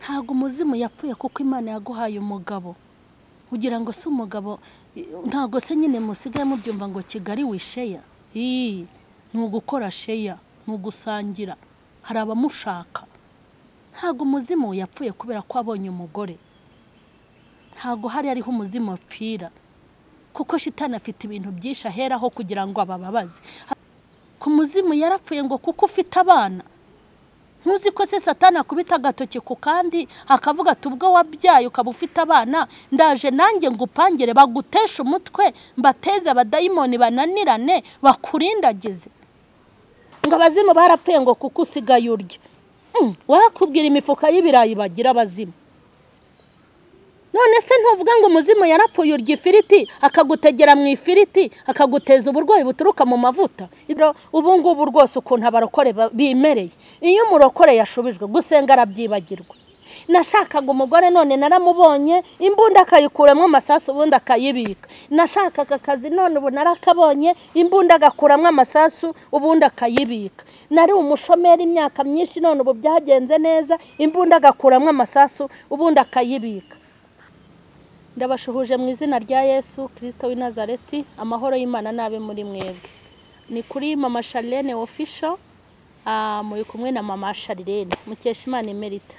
ntago umuzimu yapfuye kuko Imana yaguhaye umugabo kugira ngo se umugabo ntago se nyine musigaye mubyumva ngo Kigali wisheya ntugukora sheya ntugusangira hari abamushaka ntago umuzimu yapfuye kubera ko abonye umugore ntago hari ariho umuzimu apfira kuko shitani afite ibintu byinshi aheraho kugira ngo abababaze ku muzimu yarapfuye ngo kuko ufite abana ntuzi ko se Satani akubita agatoki ku kandi akavuga ati ubwo wabyaye ukaba ufite abana ndaje nanjye ngupangire bagutesha umutwe mbateze abadayimoni bananirane bakurindageze ngo abazimu barapfuye ngo kuko usigaye urya wakubwira imifuka y'ibirayi bagira abazimu none se ntuvuga ngo umuzimu yarapfuye urya ifiriti akagutegera mu ifiriti akaguteza uburwayi buturuka mu mavuta ubu ngubu rwose ukuntu abarokore bimereye iyo umurokore yashubijwe gusenga arabyibagirwa nashakaga umugore none naramubonye imbunda akayikuramo amasasu ubundi akayibika nashakaga akazi none ubu narakabonye imbunda agakuramo amasasu ubundi akayibika nari umushomeri imyaka myinshi none ubu byagenze neza imbunda agakuramo amasasu ubundi akayibika ndabashuhuje mu izina rya Yesu Kristo w'i Nazareti amahoro y'Imana nabe muri mwebwe ni kuri mama Charlene official muri kumwe na mama Charlene mukesha Imana imerita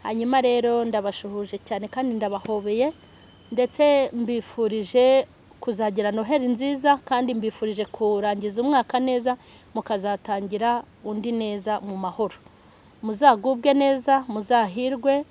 hanyuma rero ndabashuhuje cyane kandi ndabahobeye ndetse mbifurije kuzagira Noheli nziza kandi mbifurije kurangiza umwaka neza mukazatangira undi neza mu mahoro muzagubwe neza muzahirwe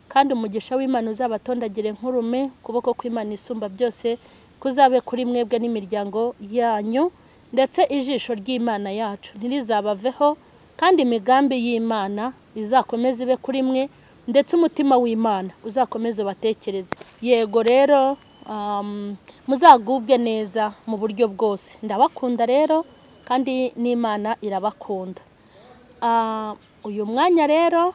kandi umugisha w'Imana uzabatondagire nkurume kuboko kw'Imana isumba byose kuzabe kuri mwebwe n'imiryango yanyu ndetse ijisho ry'Imana yacu ntirizabaveho kandi imigambi y'Imana izakomeza ibe kuri mwe ndetse umutima w'Imana uzakomeza batekereza yego rero muzagubwe neza mu buryo bwose ndabakunda rero kandi n'Imana irabakunda uyu mwanya rero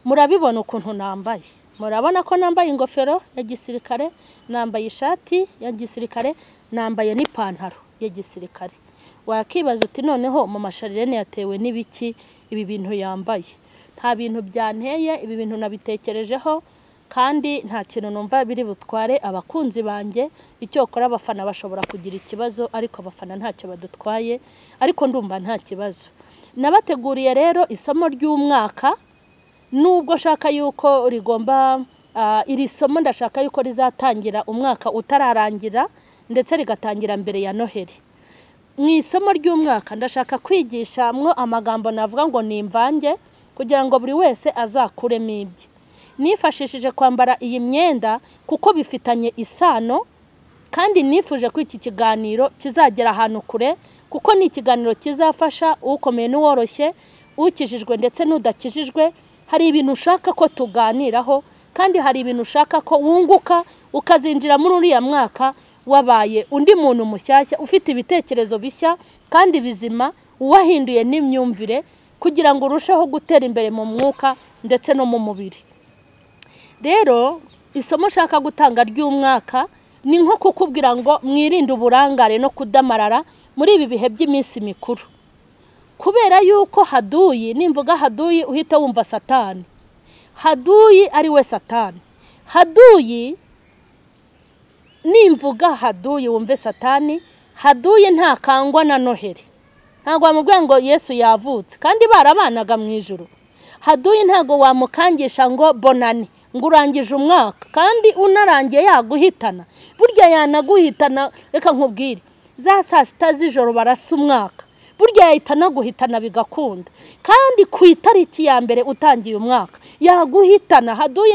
murabibona ukuntu nambaye murabona ko nambaye ingofero ya gisirikare nambaye ishati ya gisirikare nambaye n'ipantaro ya gisirikare wakibaza uti noneho mama Charlene yatewe n'ibiki ibi bintu yambaye nta bintu byanteye ibi bintu nabitekerejeho kandi nta kintu numva biri butware abakunzi banjye icyo kora abafana bashobora kugira ikibazo ariko abafana ntacyo badutwaye ariko ndumva nta kibazo nabateguriye rero isomo ry'umwaka nubwo shaka yuko rigomba iri somo ndashaka yuko rizatangira umwaka utararangira ndetse rigatangira mbere ya Noheli mu isomo ry'umwaka ndashaka kwigishamwo amagambo navuga ngo nimvange kugira ngo buri wese azakuremo ibye nifashishije kwambara iyi myenda kuko bifitanye isano kandi nifuje ko iki kiganiro kizagera ahantu kure kuko ni ikiganiro kizafasha ukomeye n'uworoshye ukijijwe ndetse n'udakijijwe hari ibintu ushaka ko tuganiraho kandi hari ibintu ushaka ko wunguka ukazinjira muri uriya mwaka wabaye undi muntu mushyashya ufite ibitekerezo bishya kandi bizima wahinduye n'imyumvire kugira ngo urusheho gutera imbere mu mwuka ndetse no mu mubiri rero isomo shaka gutanga ry'umwaka ni nko kukubwira ngo mwirinde uburangare no kudamarara muri ibi bihe by'iminsi mikuru kubera yuko haduyi nimvuga haduyi uhita wumva Satani haduyi ari we Satani haduyi nimvuga haduyi wumve Satani haduyi nta kangwa na Noheli ntago wamubwiye ngo Yesu yavutse kandi barabanaga mu ijuru haduyi ntago wamukangisha ngo bonani ngo urangije umwaka kandi unarangiye yaguhitana burya yanaguhitana reka nkubwire za saa sita z'ijoro barasa umwaka burya yahitana guhitana bigakunda kandi ku itariki ya mbere utangiye umwaka yaguhitana haduyi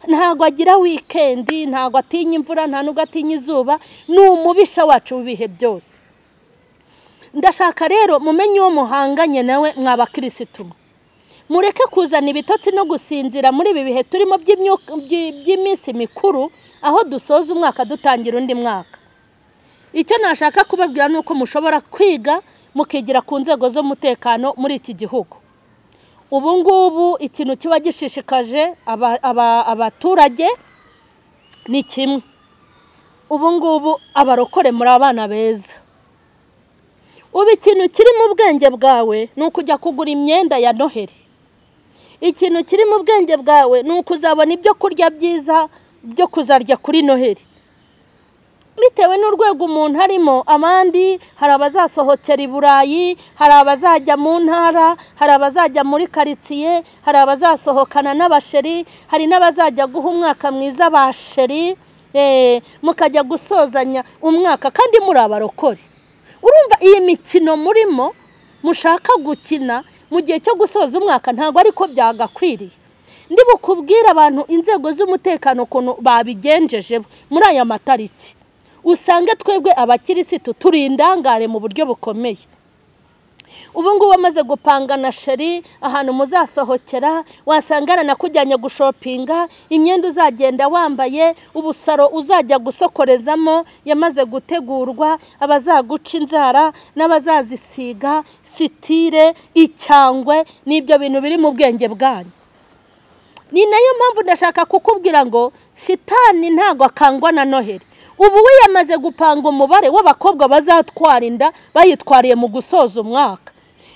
ntago agira weekend ntago atinya imvura nta nubwo atinya izuba ni umubisha wacu w'ibihe byose ndashaka rero mumenye uwo muhanganye nawe mw'abakirisitu mureke kuzana ibitotsi no gusinzira muri ibi bihe turimo by'iminsi mikuru aho dusoza umwaka dutangira undi mwaka icyo nashaka kubabwira nuko mushobora kwiga mukigira ku nzego z'umutekano muri iki gihugu ubu ngubu ikintu kiba gishishikaje abaturage ni kimwe ubu ngubu abarokore muri abana beza ubu ikintu kiri mu bwenge bwawe ni ukujya kugura imyenda ya Noheli ikintu kiri mu bwenge bwawe ni ukuzabona ibyo kurya byiza byo kuzarya kuri Noheli. Bitewe n'urwego umuntu harimo, abandi hari abazasohokera i Burayi, hari abazajya mu ntara, hari abazajya muri karitsiye, hari abazasohokana n'abasheri, hari n'abazajya guha umwaka mwiza basheri, mukajya gusozanya umwaka kandi muri abarokore. Urumva iyi mikino murimo mushaka gukina mu gihe cyo gusoza umwaka ntabwo ariko byagakwiriye. Ndi bukubwira abantu inzego z'umutekano ukuntu babigenjeje muri aya matariki. Usange twebwe abakirisitu turi indangare mu buryo bukomeye. Ubu ngubu amaze gupanga na sheri ahantu muzasohokera, wasangana nakujyanye gushopinga, imyenda uzagenda wambaye, ubusaro uzajya gusokorezamo yamaze gutegurwa, abazaguca inzara n'abazazisiga, sitire, icyangwe, n'ibyo bintu biri mu bwenge bwanyu. Ni nayo mpamvu ndashaka kukubwira ngo shitani ntago akangwa na Noheli. Ubu we yamaze gupanga umubare w'abakobwa bazatwara inda bayitwariye mu gusoza umwaka.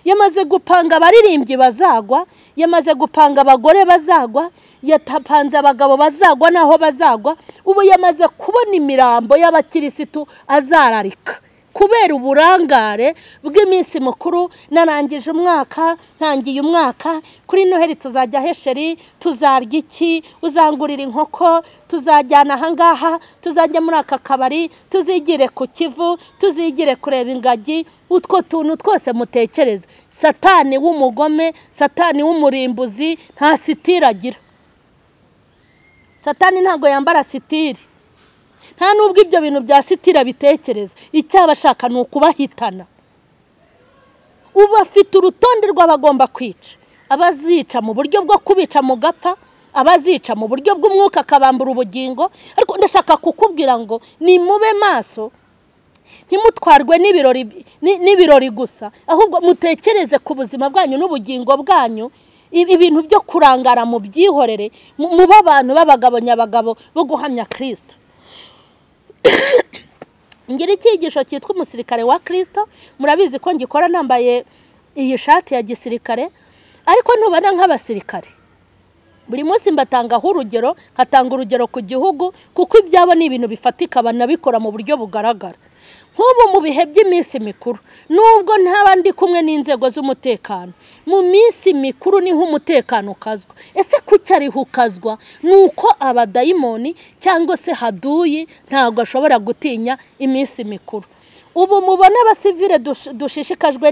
Yamaze gupanga abaririmbyi bazagwa, yamaze gupanga abagore bazagwa, yatapanze abagabo bazagwa naho bazagwa. Ubu yamaze kubona imirambo y'abakirisitu azararika kubera uburangare bw'iminsi mukuru. Narangije umwaka, ntangiye umwaka, kuri Noheli tuzajya hesheri, tuzarya iki, uzangurira inkoko, tuzajyana ahangaha, tuzajya muri aka kabari, tuzigire ku Kivu, tuzigire kureba ingagi. Utwo tuntu twose mutekereza. Satani w'umugome, satani w'umurimbuzi nta sitira agira. Satani ntago yambara sitiri. Nta nubwo ibyo bintu bya sitira bitekereza. Icyaba ashaka ni ukubahitana. Ubu afite urutonde rw'abagomba kwica. Abazica mu buryo bwo kubica mu gapfa, abazica mu buryo bw'umwuka akabambura ubugingo. Ariko ndashaka kukubwira ngo ni mube maso, ntimutwarwe n'ibirori gusa, ahubwo mutekereze ku buzima bwanyu n'ubugingo bwanyu. Ibintu byo kurangara mu byihorere, muba abantu b'abagabo nyabagabo bo guhamya Kristo. Ngira icyigisho cyitwa umusirikare wa Kristo. Murabizi ko ngikora nambaye iyi shati ya gisirikare, ariko ntubana nk'abasirikare. Buri munsi mbatangaho urugero, nkatanga urugero ku gihugu, kuko ibyabo ni ibintu bifatika banabikora mu buryo bugaragara. Nk'ubu mu bihe by'iminsi mikuru, nubwo ntaba ndi kumwe n'inzego z'umutekano, mu minsi mikuru ni nk'umutekano ukazwa. Ese kuki ariho ukazwa? Nuko abadayimoni cyangwa se haduyi ntabwo ashobora gutinya iminsi mikuru. Ubu mubona abasivile dushishikajwe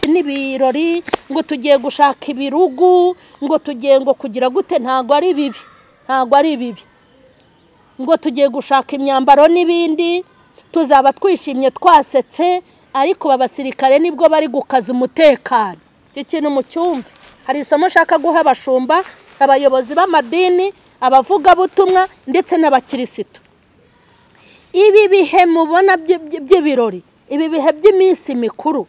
n'ibirori, ngo tugiye gushaka ibirugu, ngo tugiye ngo kugira gute. Ntabwo ari bibi, ntabwo ari bibi. Ngo tugiye gushaka imyambaro n'ibindi, tuzaba twishimye twasetse, ariko abasirikare nibwo bari gukaza umutekano. Ikintu mu cyumve, hari isomo shaka guha abashumba, abayobozi b'amadini, abavuga butumwa ndetse n'abakirisitu. Ibi bihe mubona by'ibirori, ibi bihe by'iminsi mikuru,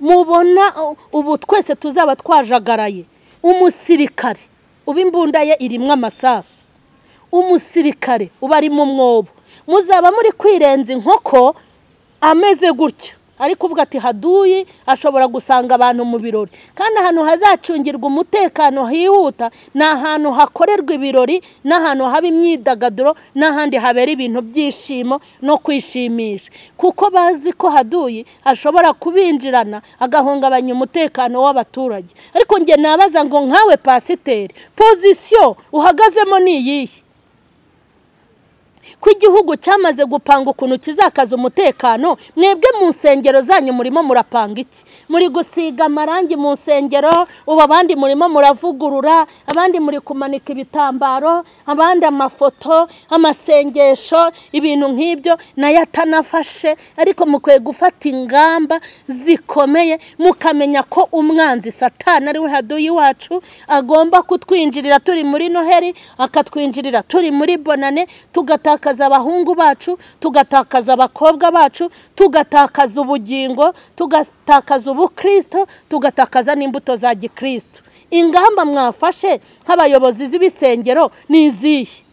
mubona ubu twese tuzaba twajagaraye. Umusirikare uba imbunda ye irimwe amasasu, umusirikare uba ari mu mwobo, muzaba muri kwirenza inkoko ameze gutya. Ariko uvuga ati haduyi ashobora gusanga abantu mu birori, kandi ahantu hazacungirwa umutekano hihuta ni ahantu hakorerwa ibirori, n'ahantu haba imyidagaduro, n'ahandi habera ibintu byishimo no kwishimisha, kuko bazi ko haduyi ashobora kubinjirana agahungabanya umutekano w'abaturage. Ariko nge nabaza ngo nkawe pasiteri, pozisiyo uhagazemo ni iyihe? Ko igihugu cyamaze gupanga ukuntu kizakaza umutekano, mwebwe mu nsengero zanyu murimo murapanga iki? Muri gusiga amarangi mu nsengero, ubu abandi murimo muravugurura, abandi muri kumanika ibitambaro, abandi amafoto, amasengesho, ibintu nk'ibyo nayo atanafashe. Ariko mukwiye gufata ingamba zikomeye, mukamenya ko umwanzi Satani ari we haduyi wacu, agomba kutwinjirira turi muri Noheli, akatwinjirira turi muri bonane, tugatakaza abahungu bacu, tugatakaza abakobwa bacu, tugatakaza ubugingo, tugatakaza ubukristo, tugatakaza n'imbuto za gikristo. Ingamba mwafashe nk'abayobozi z'ibisengero ni izihe?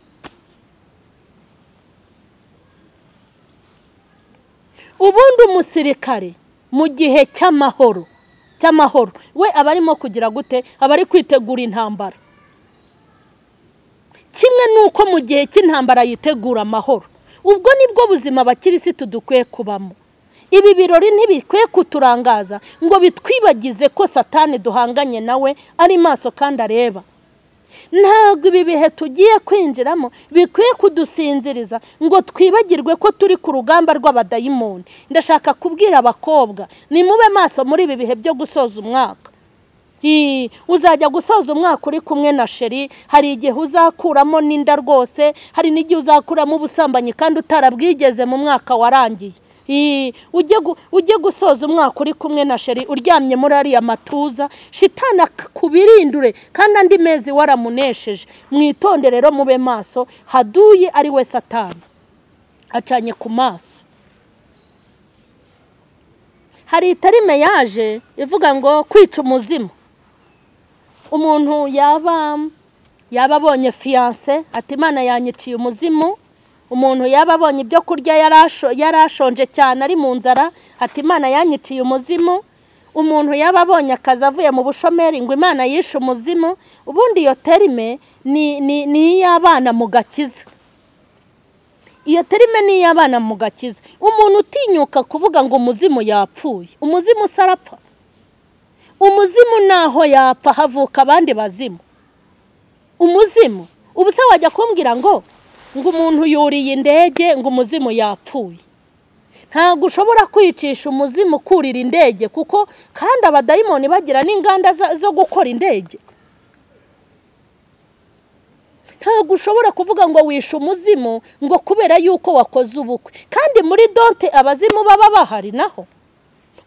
Ubundi umusirikare mu gihe cy'amahoro cy'amahoro we abarimo kugira gute abari kwitegura intambara kimwe nuko mu gihe cy'intambara yitegura amahoro ubwo nibwo buzima abakirisitu dukwiye kubamo ibi birori ntibikwiye kuturangaza ngo bitwibagize ko satani duhanganye nawe ari maso kandi areba ntabwo ibi bihe tugiye kwinjiramo bikwiye kudusinziriza ngo twibagirwe ko turi ku rugamba rw'abadayimoni ndashaka kubwira abakobwa ni mube maso muri ibi bihe byo gusoza umwaka uzajya gusoza umwaka uri kumwe na sheri hari igihe uzakuramo n'inda rwose hari n'igihe uzakuramo ubusambanyi kandi utarabwigeze mu mwaka warangiye ujye gusoza umwaka uri kumwe na sheri uryamye muri ariya matuza shitana kubirindure kandi andi mezi waramunesheje mwitonde rero mube maso haduye ari we satani acanye ku maso hari itarime yaje ivuga ngo kwica umuzimu umuntu yaba abonye fiance ati Imana yanyiciye umuzimu umuntu yaba abonye ibyo kurya yarashonje cyane ari mu nzara ati Imana yanyiciye umuzimu umuntu yaba abonye akazi avuye mu bushomeri ngo Imana yishe umuzimu ubundi iyo terime ni iy'abana mu gakiza iyo terime ni iy'abana mu gakiza umuntu utinyuka kuvuga ngo umuzimu yapfuye umuzimu sarapfa umuzimu naho yapfa havuka abandi bazimu umuzimu ubu se wajya kumbwira ngo umuntu yuriye indege ngo umuzimu yapfuye ntabwo ushobora kwicisha umuzimu kurira indege kuko kandi abadayimoni bagira n'inganda zo gukora indege ntabwo ushobora kuvuga ngo wishe umuzimu ngo kubera yuko wakoze ubukwe kandi muri donte abazimu baba bahari naho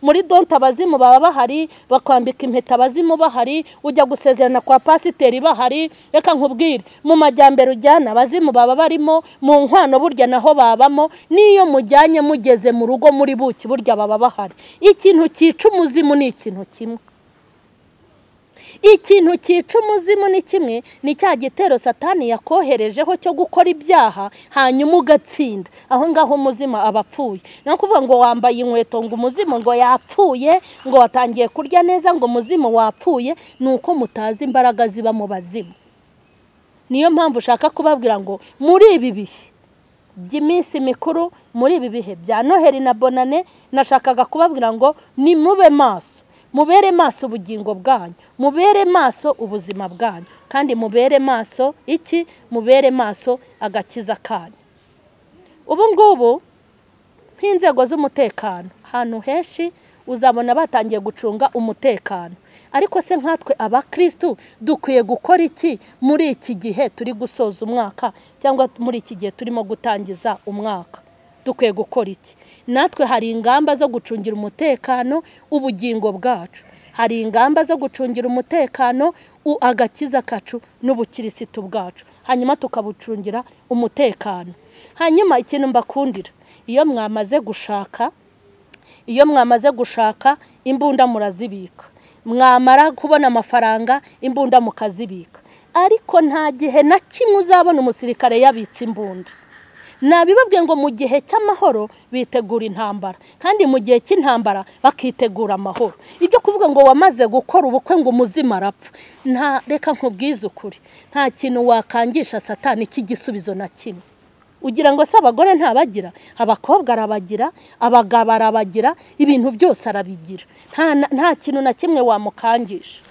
muri donte abazimu baba bahari bakwambika impeta abazimu bahari ujya gusezerana kwa pasiteri bahari reka nkubwire mu majyambere ujyana abazimu baba barimo mu nkwano burya naho babamo niyo mujyanye mugeze mu rugo muri buki burya baba bahari ikintu cyica umuzimu ni ikintu kimwe ikintu cyica umuzimu ni kimwe ni cya gitero satani yakoherejeho cyo gukora ibyaha hanyuma ugatsinda aho ngaho umuzimu abapfuye no kuvuga ngo wambaye inkweto ngo umuzimu ngo yapfuye ngo watangiye kurya neza ngo umuzimu wapfuye nuko mutazi imbaraga ziba mu bazimu niyo mpamvu ushaka kubabwira ngo muri ibi bihe by'iminsi mikuru muri ibi bihe bya Noheli na Bonane nashakaga kubabwira ngo ni mube maso mubere maso ubugingo bwanyu mubere maso ubuzima bwanyu kandi mubere maso iki mubere maso agakiza kanyu ubu ngubu nk'inzego z'umutekano ahantu henshi uzabona batangiye gucunga umutekano ariko se nkatwe abakristu dukwiye gukora iki muri iki gihe turi gusoza umwaka cyangwa muri iki gihe turimo gutangiza umwaka dukwiye gukora iki natwe hari ingamba zo gucungira umutekano ubugingo bwacu hari ingamba zo gucungira umutekano agakiza kacu n'ubukirisitu bwacu hanyuma tukabucungira umutekano hanyuma ikintu mbakundira iyo mwamaze gushaka imbunda murazibika mwamara kubona amafaranga imbunda mukazibika ariko nta gihe na kimwe uzabona umusirikare yabitse imbunda nabibabwiye ngo mu gihe cy'amahoro bitegura intambara kandi mu gihe cy'intambara bakitegura amahoro ibyo kuvuga ngo wamaze gukora ubukwe ngo umuzimu arapfa reka nkubwize ukuri nta kintu wakangisha satani cy'igisubizo na kimwe ugira ngo se abagore ntabagira abakobwa arabagira abagabo arabagira ibintu byose arabigira nta kintu na kimwe wamukangisha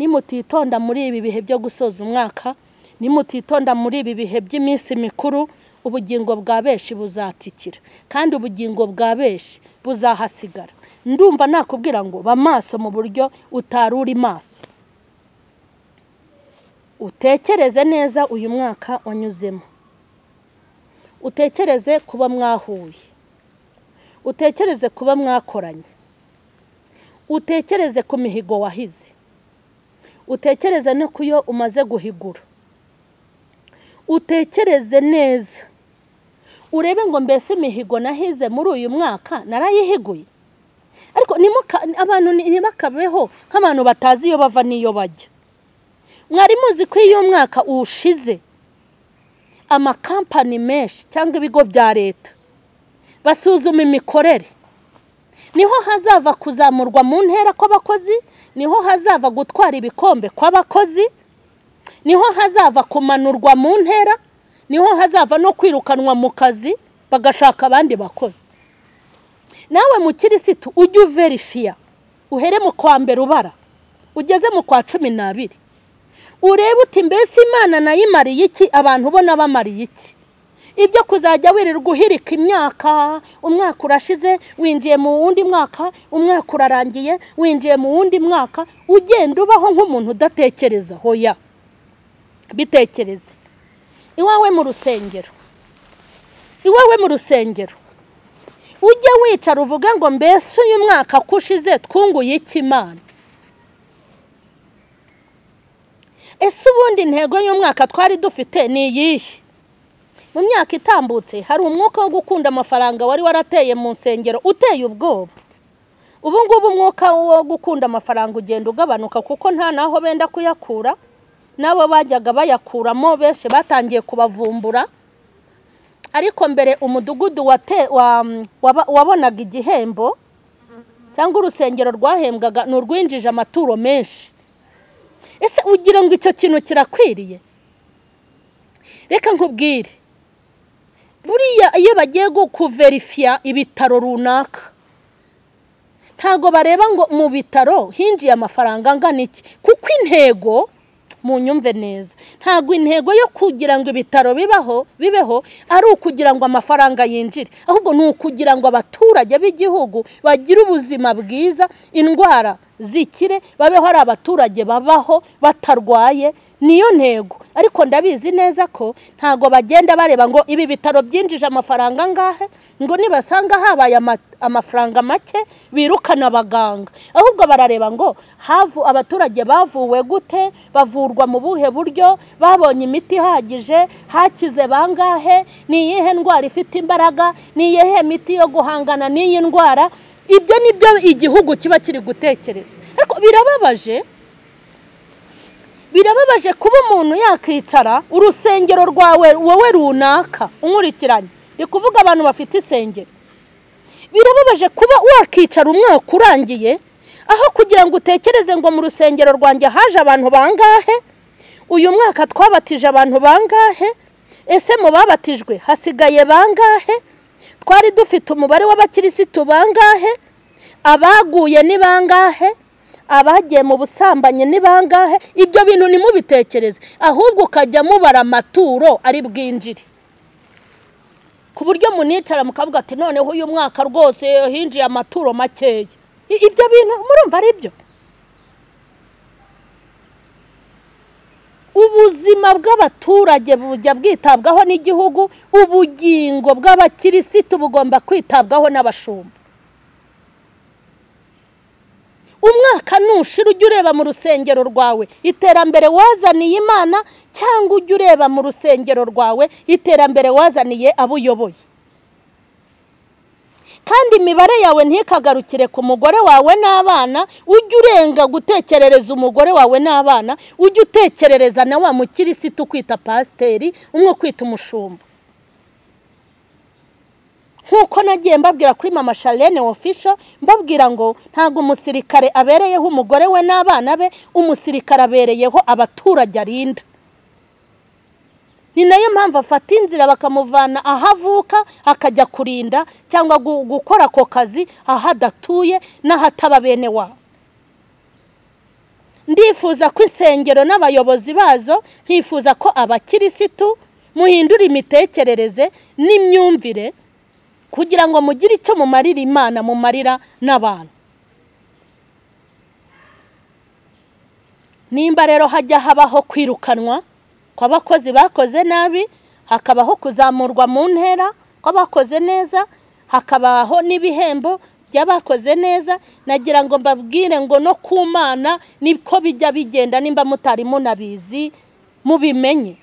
nimutitonda muri ibi bihe byo gusoza umwaka nimutitonda muri ibi bihe by'iminsi mikuru ubugingo bwa benshi buzatikira kandi ubugingo bwa benshi buzahasigara ndumva nakubwira ngo ba maso mu buryo utari uri maso utekereze neza uyu mwaka wanyuzemo utekereze kuba mwahuye utekereze kuba mwakoranye utekereze ku mihigo wahize utekereze no kuyo umaze guhigura utekereze neza urebe ngo mbese imihigo nahize muri uyu mwaka narayihiguye ariko abantu ntibakabeho nk'abantu batazi iyo bava n'iyo bajya mwari muzi ko iyo mwaka ushize amakampani menshi cyangwa ibigo bya leta basuzuma imikorere niho hazava kuzamurwa mu ntera kw'abakozi, niho hazava gutwara ibikombe kw'abakozi, niho hazava kumanurwa mu ntera, niho hazava no kwirukanwa mu kazi bagashaka abandi bakozi. Nawe mu kirisitu ujye uverifiya, uhere mu kwa mbere ubara ugeze mu kwa 12, urebe uti mbese Imana nayimariye iki, abantu ubona bamariye iki. Ibyo kuzajya wirirwa uhirika imyaka, umwaka urashize winjiye mu wundi mwaka, umwaka urarangiye winjiye mu wundi mwaka, ugenda ubaho nk'umuntu udatekereza. Hoya, bitekereze. Iwawe mu rusengero, iwawe mu rusengero ujye wicara uvuga ngo mbese uyu mwaka kushize twunguye iki Imana. Ese ubundi intego y'umwaka twari dufite ni iyihe? Mu myaka itambutse hari umwuka wo gukunda amafaranga wari warateye mu nsengero uteye ubwoba. Ubu ngubu umwuka wo gukunda amafaranga ugenda ugabanuka kuko nta naho benda kuyakura, nabo bajyaga bayakuramo benshi batangiye kubavumbura. Ariko mbere umudugudu wabonaga igihembo cyangwa urusengero rwahembwaga n'urwinjije amaturo menshi. Ese ugira ngo icyo kintu kirakwiriye? Reka nkubwire, buriya iyo bagiye kuverifiya ibitaro runaka, ntago bareba ngo mu bitaro hinjiye amafaranga angana iki, kuko intego mu nyumve neza, ntago intego yo kugira ngo ibitaro bibeho ari ukugira ngo amafaranga yinjire, ahubwo ni ukugira ngo abaturage b'igihugu bagire ubuzima bwiza, indwara zikire, babeho ari abaturage babaho batarwaye. Niyo ntego. Ariko ndabizi neza ko ntago bagenda bareba ngo ibi bitaro byinjije amafaranga ngahe, ngo nibasanga habaye amafaranga make birukana abaganga, ahubwo barareba ngo abaturage bavuwe gute, bavurwa mu buhe buryo, babonye imiti ihagije, hakize bangahe, ni iyihe ndwara ifite imbaraga, ni iyihe miti yo guhangana n'iyi ndwara. Ibyo nibyo igihugu kiba kiri gutekereza. Ariko birababaje kuba umuntu yakicara urusengero rwawe wowe runaka unkurikiranye, ni kuvuga abantu bafite isengero. Birababaje kuba wakicara umwaka urangiye, aho kugira ngo utekereze ngo mu rusengero rwanjye haje abantu bangahe, uyu mwaka twabatije abantu bangahe, ese mu babatijwe hasigaye bangahe, twari dufite umubare w'abakirisitu bangahe, abaguye ni bangahe, abagiye mu busambanyi ni bangahe. Ibyo bintu ni mubitekereze, ahubwo ukajya mubara amaturo ari bwinjire, ku buryo municara mukavuga ati noneho uyu mwaka rwose hinjiye amaturo makeya. Ibyo bintu murumva ari byo? Ubuzima bw'abaturage bujya bwitabwaho n'igihugu, ubugingo bw'abakirisitu bugomba kwitabwaho n'abashumba. Umwaka nushira ujye ureba mu rusengero rwawe iterambere wazaniye Imana, cyangwa ujye ureba mu rusengero rwawe iterambere wazaniye abo uyoboye. Kandi imibare yawe ntikagarukire ku mugore wawe n'abana, ujye urenga gutekerereza umugore wawe n'abana, ujye utekerereza na wa mukirisitu kwita pasiteri, umwe kwita umushumba. Nkuko nagiye mbabwira kuri M.Charlene official, mbabwira ngo ntago umusirikare abereyeho umugore we n'abana be, umusirikare abereyeho abaturage arinda. Ni nayo mpamvu afata inzira bakamuvana ahavuka akajya kurinda cyangwa gukora ako kazi ahadatuye n'ahataba bene wabo. Ndifuza ko insengero n'abayobozi bazo, ntifuza ko abakirisitu muhindura imitekerereze n'imyumvire kugira ngo mugire icyo mumarira Imana, mumarira n'abantu. Nimba rero hajya habaho kwirukanwa kw'abakozi bakoze nabi, hakabaho kuzamurwa mu ntera kw'abakoze neza, hakabaho n'ibihembo by'abakoze neza, nagira ngo mbabwire ngo no ku Mana niko bijya bigenda. Nimba mutari munabizi mubimenye.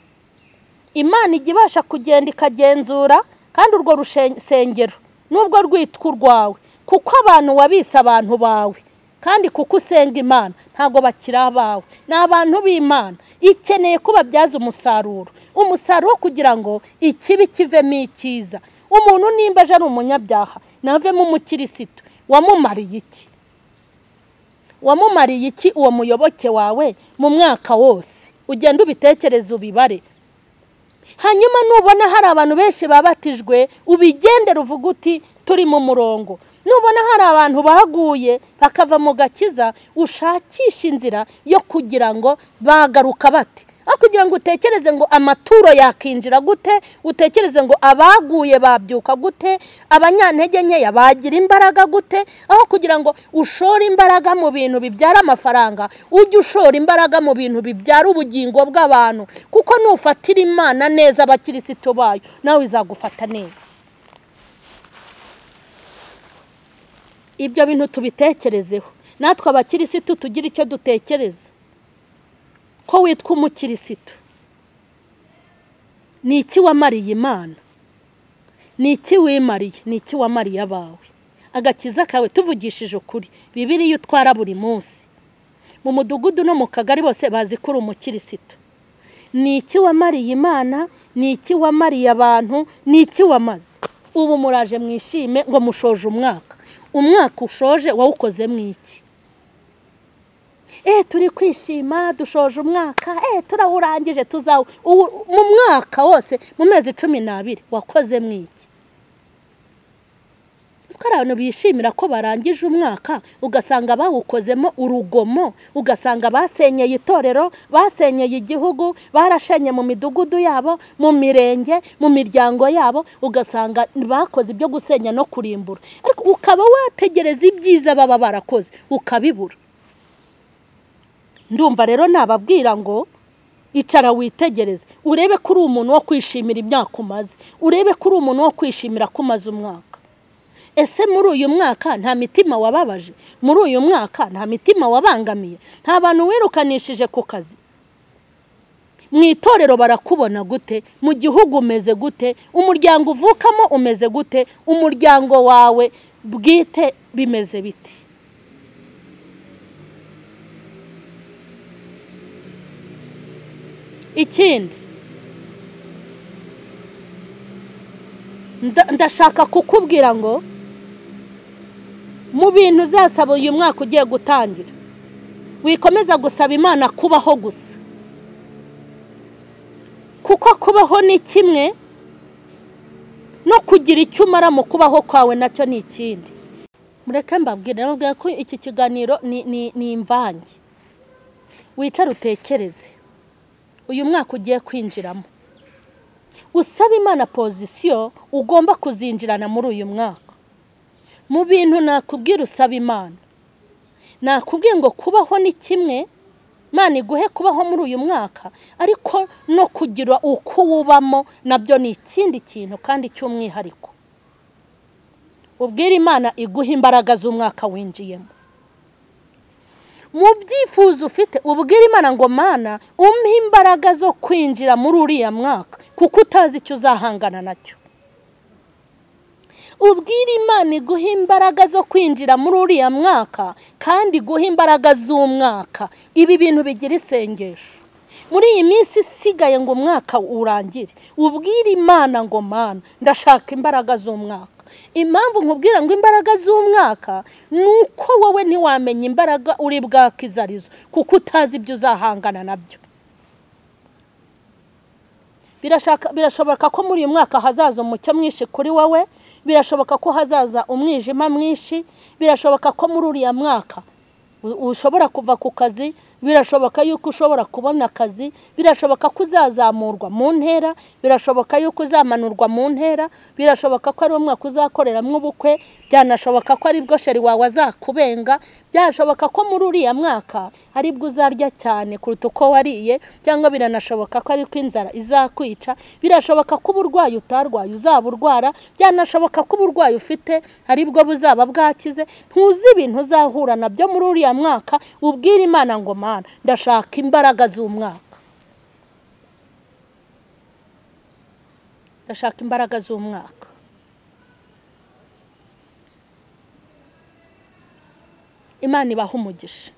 Imana ijya ibasha kugenda ikagenzura, kandi urwo rusengero nubwo rwitwa urwawe, kuko abantu wabise abantu bawe, kandi kuko usenga Imana, ntago bakiri abawe, ni abantu b'Imana. Ikeneye kubabyaza umusaruro kugira ngo ikibi kivemo icyiza. Umuntu nimba aje ari umunyabyaha, navemo umukirisitu, wamumariye iki? Wamumariye iki uwo muyoboke wawe mu mwaka wose? Ugenda ubitekereza ubibare. Hanyuma nubona hari abantu benshi babatijwe, ubigendera uvuga uti turi mu murongo. Nubona hari abantu baguye bakava mu gakiza, ushakisha inzira yo kugira ngo bagaruka bate. Aho kugira ngo utekereze ngo amaturo yakinjira gute, utekereze ngo abaguye babyuka gute, abanyantege nkeya bagira imbaraga gute, aho kugira ngo ushore imbaraga mu bintu bibyara amafaranga, ujye ushora imbaraga mu bintu bibyara ubugingo bw'abantu, kuko nufatira Imana neza abakirisitu bayo nawe izagufata neza. Ibyo bintu tubitekerezeho, natwe abakirisitu tugira icyo dutekereza. Ko witwa umukirisitu, ni iki wamariye Imana? Ni iki wimariye? Ni iki wamariye abawe? Agakiza kawe tuvugishije ukuri, Bibiliya utwara buri munsi, mu mudugudu no mu kagari bose bazi ko uri umukirisitu. Ni iki wamariye Imana? Ni iki wamariye abantu? Ni iki wamaze? Ubu muraje mwishime ngo mushoje umwaka. Umwaka ushoje wawukoze mwiki? Turi kwishima dushoje umwaka, turawurangije tuzawo. Mu mwaka wose mu mezi 12 wakoze mwiki? Twari abantu bishimira ko barangije umwaka, ugasanga bawukozemo urugomo, ugasanga basenyeye itorero, basenyeye igihugu, barashenye mu midugudu yabo, mu mirenge, mu miryango yabo, ugasanga bakoze ibyo gusenya no kurimbura. Ariko ukaba wategereza ibyiza baba barakoze ukabibura. Ndumva rero nababwira ngo icara witegereze, urebe ko uri umuntu wo kwishimira imyaka umaze, urebe ko uri umuntu wo kwishimira ko umaze umwaka. Ese muri uyu mwaka nta mitima wababaje? Muri uyu mwaka nta mitima wabangamiye? Nta bantu wirukanishije ku kazi? Mu itorero barakubona gute? Mu gihugu umeze gute? Umuryango uvukamo umeze gute? Umuryango wawe bwite bimeze biti? Ikindi ndashaka kukubwira ngo mu bintu uzasaba uyu mwaka ugiye gutangira, wikomeza gusaba Imana kubaho gusa, kuko kubaho ni kimwe no kugira icyo umara mu kubaho kwawe nacyo ni ikindi. Mureke mbabwire ko iki kiganiro ni imvange. Wicara utekereze uyu mwaka ugiye kwinjiramo, usaba Imana pozisiyo ugomba kuzinjirana muri uyu mwaka. Mu bintu nakubwira usaba Imana, nakubwiye ngo kubaho ni kimwe, Imana iguhe kubaho muri uyu mwaka, ariko no kugira uko ubamo nabyo ni ikindi kintu kandi cy'umwihariko. Ubwira Imana iguhe imbaraga z'umwaka winjiyemo. Mu byifuzo ufite ubwira Imana ngo Mana umpe imbaraga zo kwinjira muri uriya mwaka, kuko utazi icyo uzahangana nacyo. Ubwira Imana iguhe imbaraga zo kwinjira muri uriya mwaka kandi iguhe imbaraga z'umwaka. Ibi bintu bigira isengesho. Muri iyi minsi isigaye ngo umwaka urangire, ubwira Imana ngo Mana ndashaka imbaraga z'umwaka. Impamvu nkubwira ngo imbaraga z'umwaka nuko wowe ntiwamenya imbaraga uri bwakizarizo, kuko utazi ibyo uzahangana nabyo. Birashoboka ko muri uyu mwaka hazaza umucyo mwinshi kuri wowe, birashoboka ko hazaza umwijima mwinshi, birashoboka ko muri uriya mwaka ushobora kuva ku kazi, birashoboka yuko ushobora kubona akazi, birashoboka ko uzazamurwa mu ntera, birashoboka yuko uzamanurwa mu ntera, birashoboka ko ari umwaka uzakoreramo ubukwe, byanashoboka ko ari bwo sheri wawe azakubenga, byashoboka ko muri uriya mwaka ari bwo uzarya cyane kuruta uko wariye, cyangwa biranashoboka ko ari ko inzara izakwica, birashoboka ko uburwayi utarwaye uzaburwara, byanashoboka ko uburwayi ufite ari bwo buzaba bwakize. Ntuzi ibintu uzahura nabyo muri uriya mwaka, ubwira Imana ngo Mana ndashaka imbaraga z'umwaka. Ndashaka imbaraga z'umwaka. Imana ibahe umugisha.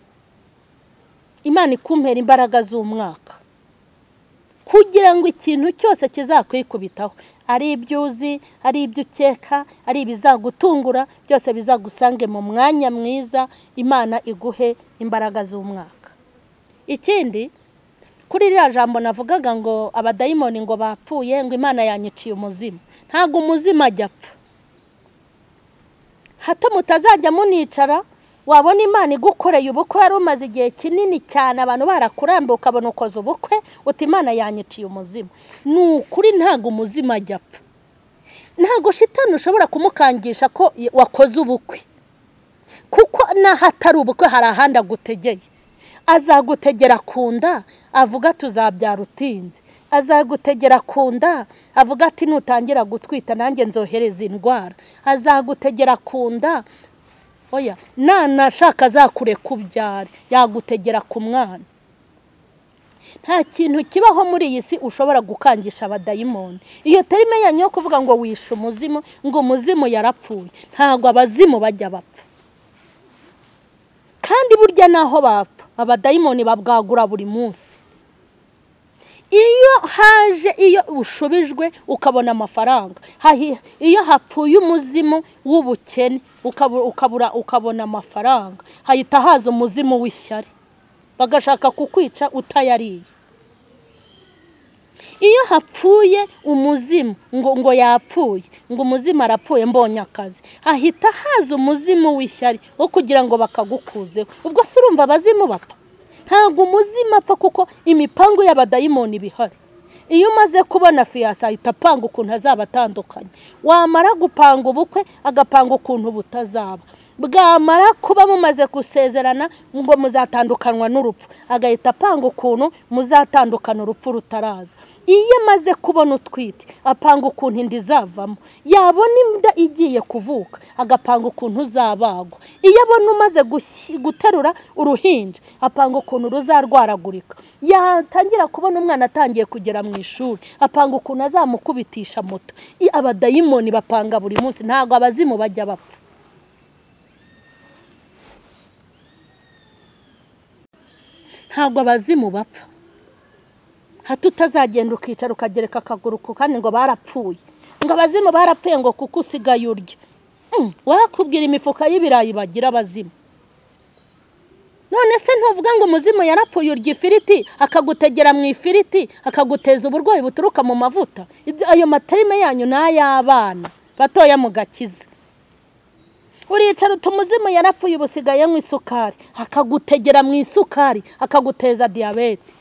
Imana ikumpera imbaraga z'umwaka, kugira ngo ikintu cyose kizakwikubitaho ari ibyuzi, ari ibyo ukeka, ari ibizagutungura, byose bizagusange mu mwanya mwiza. Imana iguhe imbaraga z'umwaka. Ikindi kuri rya jambo navugaga ngo abadayimoni ngo bapfuye, ngo Imana yanyiciye umuzimu. Ntago umuzima ajya apfa. Hato mutazajya municara wabona Imana igukoreye ubukwe wari umaze igihe kinini cyane, abantu barakurambe ukabona ukoze ubukwe, uti Imana yanyiciye umuzimu. Nukuri ntago umuzima ajya apfa. Ntago shitani ushobora kumukangisha ko wakoze ubukwe, kuko nahatari ubukwe hari ahandi agutegeye. Azagutegera kunda avuga ati uzabyara utinze. Azagutegera kunda avuga ati nutangira gutwita nanjye nzohereza indwara. Azagutegera kunda oya nashaka azakure kubyara, yagutegera ku mwana. Nta kintu kibaho muri iyi si ushobora gukangisha abadayimoni. Iyo terime yanyu yo kuvuga ngo wishe umuzimu, ngo umuzimu yarapfuye, ntago abazimu bajya bapfa. Kandi burya naho bapfa abadayimoni babwagura buri munsi. Iyo ushubijwe ukabona amafaranga, iyo hapfuye umuzimu w'ubukene ukabona amafaranga, hahita haza umuzimu w'ishyari bagashaka kukwica utayariye. Iyo hapfuye umuzimu ngo yapfuye, ngo umuzimu arapfuye mbonye akazi, hahita haza umuzimu w'ishyari wo kugira ngo bakagukuzeho. Ubwo se urumva abazimu bapfa? Ntago umuzima apfa, kuko imipango y'abadayimoni bihari. Iyo umaze kubona fiyasa ahita apanga ukuntu azabatandukanye. Wamara gupanga ubukwe agapanga ukuntu butazaba. Bwamara kuba mumaze gusezerana ngo muzatandukanwa n'urupfu, agahita apanga ukuntu muzatandukana urupfu rutaraza. Iyo maze kubona utwite apanga ukuntu indi zavamo. Yabona imbwa igiye kuvuka agapanga ukuntu uzabagwa. Iyo abona umaze guterura uruhinja apanga ukuntu ruzarwaragurika. Yatangira kubona umwana atangiye kugera mu ishuri apanga ukuntu azamukubitisha moto. Abadayimoni bapanga buri munsi, ntago abazimu bajya bapfa. Ntago abazimu bapfa. Hato utazagenda ukicara ukagereka akaguru kandi ngo barapfuye, ngo abazimu barapfuye ngo kuko usigaye urya. Wakubwira imifuka y'ibirayi bagira abazimu. None se ntuvuga ngo umuzimu yarapfuye urya ifiriti akagutegera mu ifiriti akaguteza uburwayi buturuka mu mavuta? Ayo materime yanyu n'ay'abana batoya mu gakiza. Uricara utumuzimu yarapfuye ubusigaye mu isukari akagutegera mu isukari akaguteza diabete.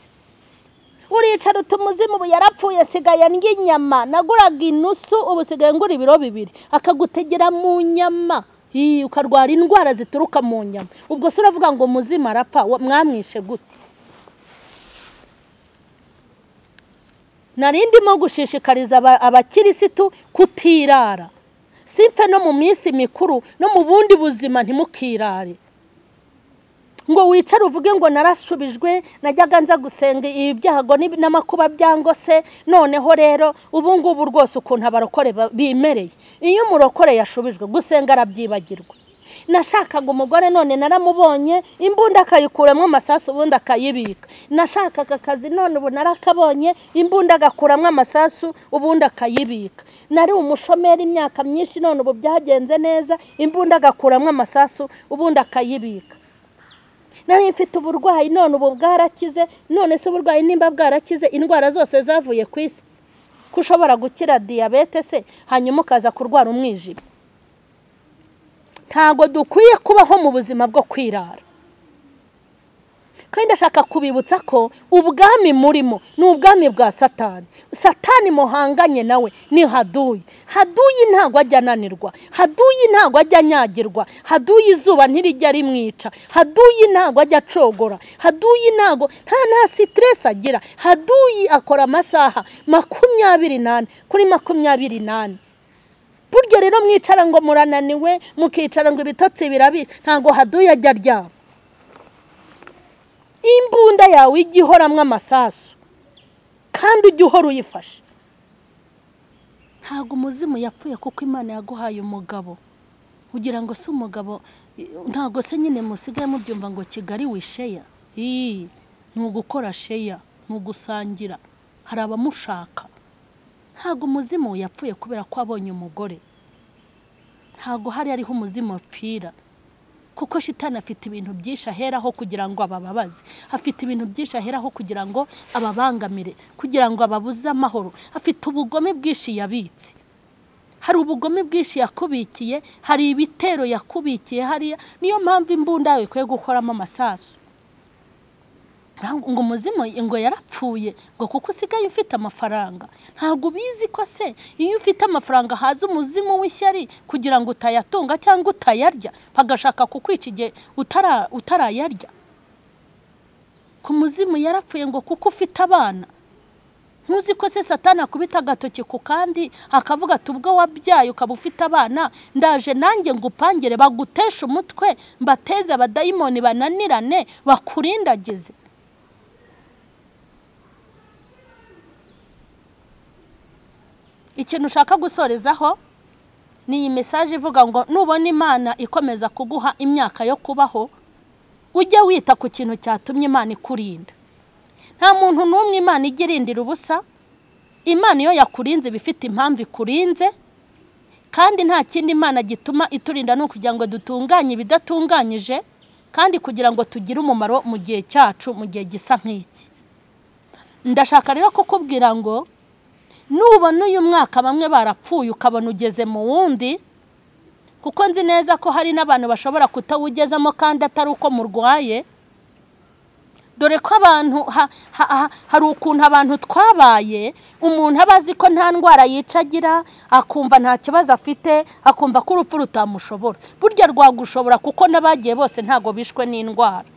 Uricara utumuzimu yarapfuye sigaye ndya inyama, naguraga inusu ubusigaye ngura ibiro 2 akagutegera mu nyama. Ukarwara indwara zituruka mu nyama. Ubwo se uravuga ngo umuzimu arapfa, mwamwishe gute? Narindimo gushishikariza abakirisitu kutirara. Simpe no mu minsi mikuru no mu bundi buzima ntimukirare. Ngo wicara uvuge ngo narashubijwe, najyaga nza gusenga ibyago n'amakuba byangose, noneho rero ubu ngubu rwose ukuntu abarokore bimereye. Iyo umurokore yashubijwe gusenga arabyibagirwa. Nashakaga umugore none naramubonye, imbunda akayikuramo amasasu ubundi akayibika. Nashakaga akazi none ubu narakabonye, imbunda agakuramo amasasu ubundi akayibika. Nari umushomeri imyaka myinshi none ubu byagenze neza, imbunda agakuramo amasasu ubundi akayibika. Nari mfite uburwayi none ubu bwarakize. None se uburwayi nimba bwarakize, indwara zose zavuye ku isi, kushobora gukira diabete se hanyuma ukaza kurwara umwijima? Ntago dukwiye kubaho mu buzima bwo kwirara. Kandi ndashaka kubibutsa ko ubwami murimo ni ubwami bwa Satani. Satani muhanganye nawe ni haduyi. Haduyi ntago ajya ananirwa, haduyi ntago ajya anyagirwa, haduyi izuba ntirijya rimwica, haduyi ntago ajya acogora, haduyi ntago nta stress agira. Haduyi akora amasaha 28 kuri 28. Burya rero mwicara ngo murananiwe, mukicara ngo ibitotsi birabi, ntago haduyi ajya aryama. Imbunda yawe igihoramwe amasasu kandi ujye uhora uyifashe. Ntago umuzimu yapfuye kuko Imana yaguhaye umugabo. Kugira ngo se umugabo ntago se nyine musigaye mubyumva ngo Kigali wisheya. Ntugukora sheya, ntugusangira. Hari abamushaka. ntago umuzimu yapfuye kubera ko abonye umugore, ntago hari ariho umuzimu upfira, kuko shitani afite ibintu byinshi aheraho kugira ngo abababaze, afite ibintu byinshi aheraho kugira ngo ababangamire, kugira ngo ababuze amahoro, afite ubugome bwinshi yabitse. Hari ubugome bwinshi yakubikiye, hari ibitero yakubikiye hariya, niyo mpamvu imbunda yawe kwe gukoramo amasasu. Ngo umuzimu ngo yarapfuye ngo kuko usigaye ufite amafaranga. Ntago bizi ko se iyo ufite amafaranga haza umuzimu w'ishyari kugira ngo utayatunga cyangwa utayarya, pagashaka kukwica igihe utarayarya. Ku muzimu yarapfuye ngo kuko ufite abana. Ntuzi ko se Satani akubita agatoki ku kandi akavuga ati ubwo wabyaye ukaba ufite abana, ndaje nanjye ngupangire bagutesha umutwe, mbateze abadayimoni bananirane bakurindagize. Ikintu ushaka gusorezaho ni iyi message ivuga ngo nubona Imana ikomeza kuguha imyaka yo kubaho, ujye wita ku kintu cyatumye Imana ikurinda. Nta muntu n'umwe Imana igirindira ubusa. Imana iyo yakurinze bifite impamvu ikurinze, kandi nta kindi Imana gituma iturinda no kugira ngo dutunganye ibidatunganyije, kandi kugira ngo tugire umumaro mu gihe cyacu, mu gihe gisa nk'iki. Ndashaka rero kukubwira ngo nubona uyu mwaka bamwe barapfuye ukabona ugeze mu wundi, kuko nzi neza ko hari n'abantu bashobora kutawugezamo kandi atari uko murwaye. Dore ko abantu hari ukuntu abantu twabaye, umuntu abazi ko nta ndwara yicagira, akumva nta kibazo afite, akumva ko urupfu rutamushobora. Burya rwagushobora kuko n'abagiye bose ntago bishwe n'indwara.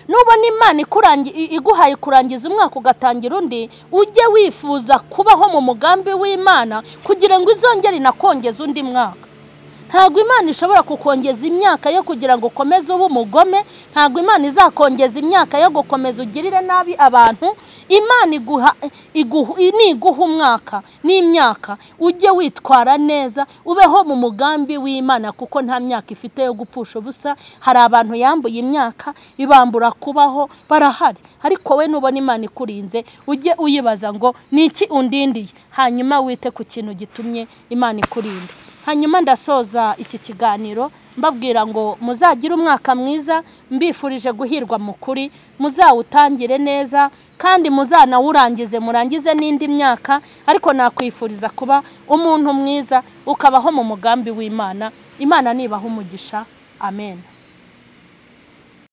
Nubona Imana iguhaye kurangiza umwaka ugatangira undi, ujye wifuza kubaho mu mugambi w'Imana kugira ngo izongere inakongeze undi mwaka. Ntago Imana ishobora kukongeza imyaka yo kugira ngo ukomeze ube umugome, ntago Imana izakongeza imyaka yo gukomeza ugirire nabi abantu. Imana iguha umwaka n'imyaka, ujye witwara neza, ubeho mu mugambi w'Imana, kuko nta myaka ifite yo gupfusha ubusa. Hari abantu yambuye imyaka ibambura kubaho, barahari. Ariko we nubona Imana ikurinze, ujye uyibaza ngo niki undindiye, hanyuma wite ku kintu gitumye Imana ikurinda. Hanyuma ndasoza iki kiganiro mbabwira ngo muzagire umwaka mwiza, mbifurije guhirwa mu kuri, muzawutangire neza kandi muzanawurangize, murangize n'indi myaka. Ariko nakwifuriza kuba umuntu mwiza, ukabaho mu mugambi w'Imana. Imana nibaha umugisha. Amen.